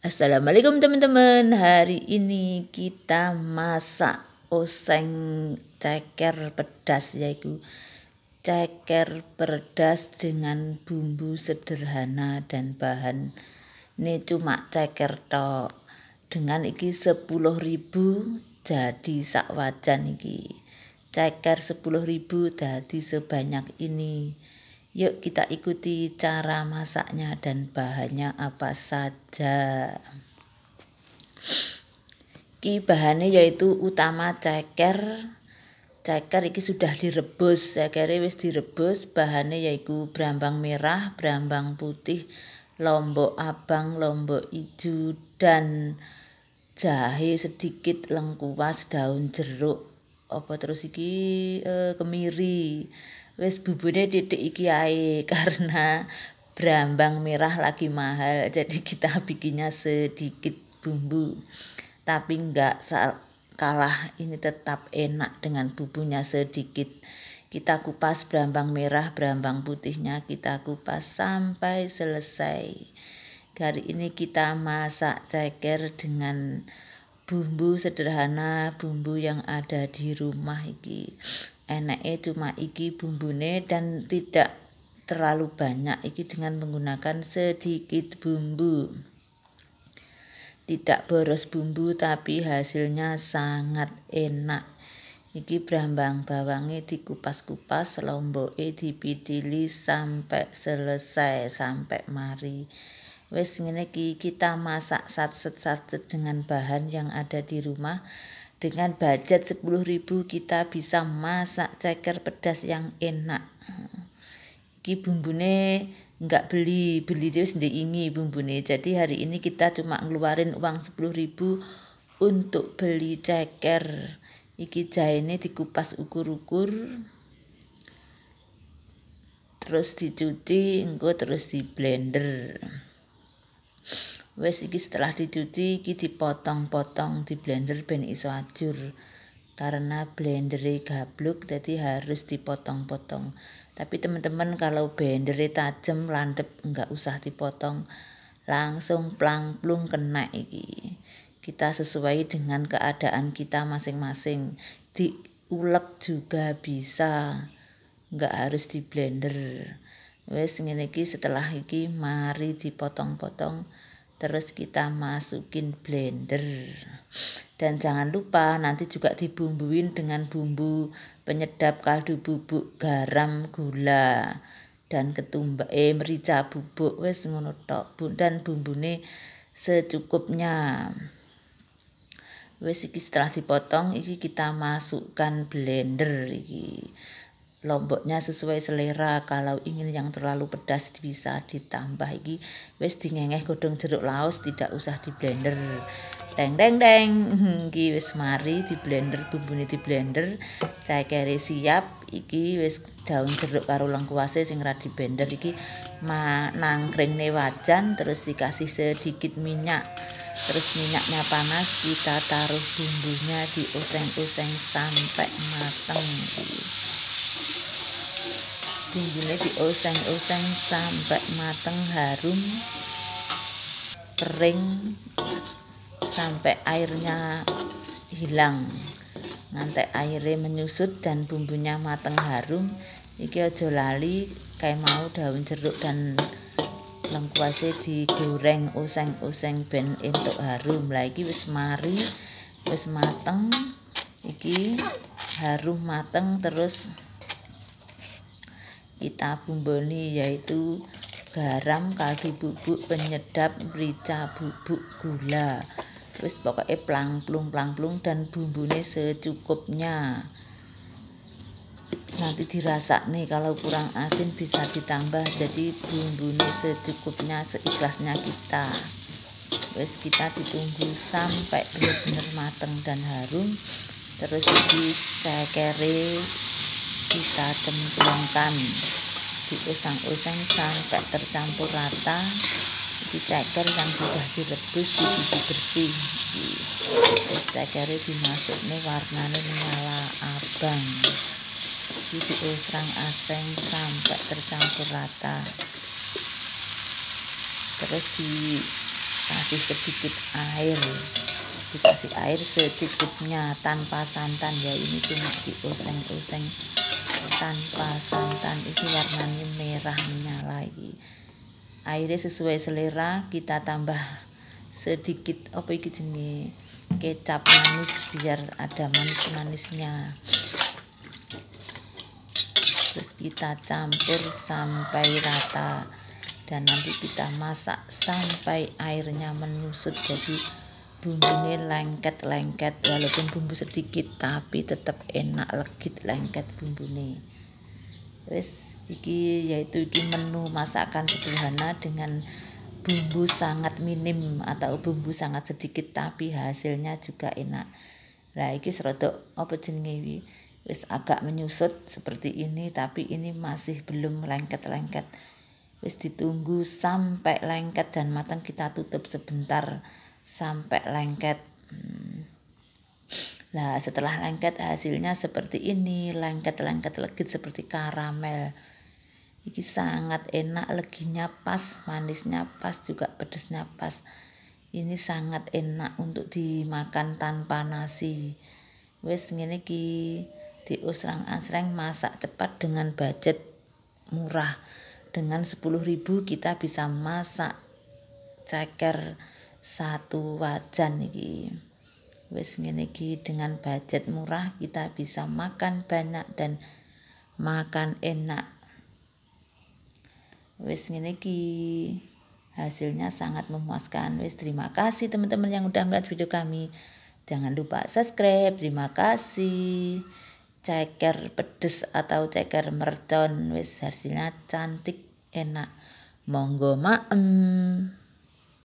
Assalamualaikum teman-teman. Hari ini kita masak oseng ceker pedas, yaitu ceker pedas dengan bumbu sederhana dan bahan ini cuma ceker tok. Dengan iki 10.000 jadi sak wajan iki. Ceker 10.000 jadi sebanyak ini. Yuk kita ikuti cara masaknya dan bahannya apa saja. Ki bahannya yaitu utama ceker. Ceker iki sudah direbus, cekere wis direbus. Bahannya yaitu brambang merah, brambang putih, lombok abang, lombok hijau, dan jahe sedikit, lengkuas, daun jeruk. Apa terus iki kemiri. Wis bubune titik iki ae karena brambang merah lagi mahal, jadi kita bikinnya sedikit bumbu. Tapi enggak kalah, ini tetap enak dengan bumbunya sedikit. Kita kupas brambang merah, brambang putihnya kita kupas sampai selesai. Hari ini kita masak ceker dengan bumbu sederhana, bumbu yang ada di rumah iki. Enake cuma iki bumbune dan tidak terlalu banyak iki, dengan menggunakan sedikit bumbu. Tidak boros bumbu tapi hasilnya sangat enak. Iki brambang bawange dikupas-kupas, lomboke dipitili sampai selesai, sampai mari. Wes ngene iki kita masak satset-satset dengan bahan yang ada di rumah. Dengan budget 10.000 kita bisa masak ceker pedas yang enak. Iki bumbune enggak beli terus diingi bumbune. Jadi hari ini kita cuma ngeluarin uang 10.000 untuk beli ceker. Iki jahene dikupas ukur-ukur, terus dicuci, engko terus di blender. Wes iki setelah dicuci iki dipotong-potong di blender ben iso ajur. Karena blendere gabluk jadi harus dipotong-potong. Tapi teman-teman kalau blendere tajem landep enggak usah dipotong, langsung plang-plung kena iki. Kita sesuai dengan keadaan kita masing-masing. Diulek juga bisa, enggak harus di blender. Wes ngene iki, setelah iki mari dipotong-potong, terus kita masukin blender. Dan jangan lupa nanti juga dibumbuin dengan bumbu penyedap, kaldu bubuk, garam, gula, dan merica bubuk. Wes ngono tok, dan bumbune secukupnya. Wes iki setelah dipotong iki kita masukkan blender iki. Lomboknya sesuai selera, kalau ingin yang terlalu pedas bisa ditambah iki. Wis dingengeh godhong jeruk laos, tidak usah di blender. Deng iki wis mari di blender, bumbune di blender, cekere siap. Iki wis daun jeruk karo lengkuase sing ra di blender iki nangkringne wajan, terus dikasih sedikit minyak. Terus minyaknya panas, kita taruh bumbunya, dioseng-oseng sampai mateng. Bumbune dioseng-oseng sampai mateng, harum, kering, sampai airnya hilang. Ngantek airnya menyusut dan bumbunya mateng harum. Iki aja lali kayak mau daun jeruk dan lengkuase digoreng oseng-oseng ben entuk harum. Lah iki wis mari, wis mateng. Iki harum mateng, terus kita bumboni yaitu garam, kaldu bubuk, penyedap, merica bubuk, gula. Terus pokoknya plang-plung dan bumbune secukupnya. Nanti dirasa nih, kalau kurang asin bisa ditambah, jadi bumbune secukupnya, seikhlasnya kita. Terus kita ditunggu sampai benar-benar mateng dan harum. Terus di cekere kita cemplungkan, diusang-usang sampai tercampur rata. Di ceker yang sudah direbus dicuci bersih. Terus cekere dimasukne warnane nyala abang. Diusang-aseng sampai tercampur rata. Terus kasih sedikit air, dikasih air secukupnya tanpa santan ya, ini cuma dioseng-oseng tanpa santan. Ini warnanya merah menyala lagi. Airnya sesuai selera, kita tambah sedikit apa iki jenenge kecap manis biar ada manis-manisnya. Terus kita campur sampai rata dan nanti kita masak sampai airnya menyusut, jadi bumbunya lengket-lengket, walaupun bumbu sedikit tapi tetap enak, legit lengket bumbune. Wes iki yaitu iki menu masakan sederhana dengan bumbu sangat minim atau bumbu sangat sedikit tapi hasilnya juga enak. Lah iki serodok apa jenenge wis agak menyusut seperti ini, tapi ini masih belum lengket-lengket. Wis ditunggu sampai lengket dan matang, kita tutup sebentar sampai lengket. Lah setelah lengket hasilnya seperti ini, lengket-lengket legit seperti karamel. Iki sangat enak, leginya pas, manisnya pas, juga pedesnya pas. Ini sangat enak untuk dimakan tanpa nasi. Wes ngene iki diusrang-asreng, masak cepat dengan budget murah. Dengan 10.000 kita bisa masak ceker 1 wajan iki. Wes ngene iki dengan budget murah kita bisa makan banyak dan makan enak. Wes ngene iki hasilnya sangat memuaskan. Wes terima kasih teman-teman yang udah melihat video kami. Jangan lupa subscribe. Terima kasih. Ceker pedes atau ceker mercon, wes hasilnya cantik enak. Monggo maem.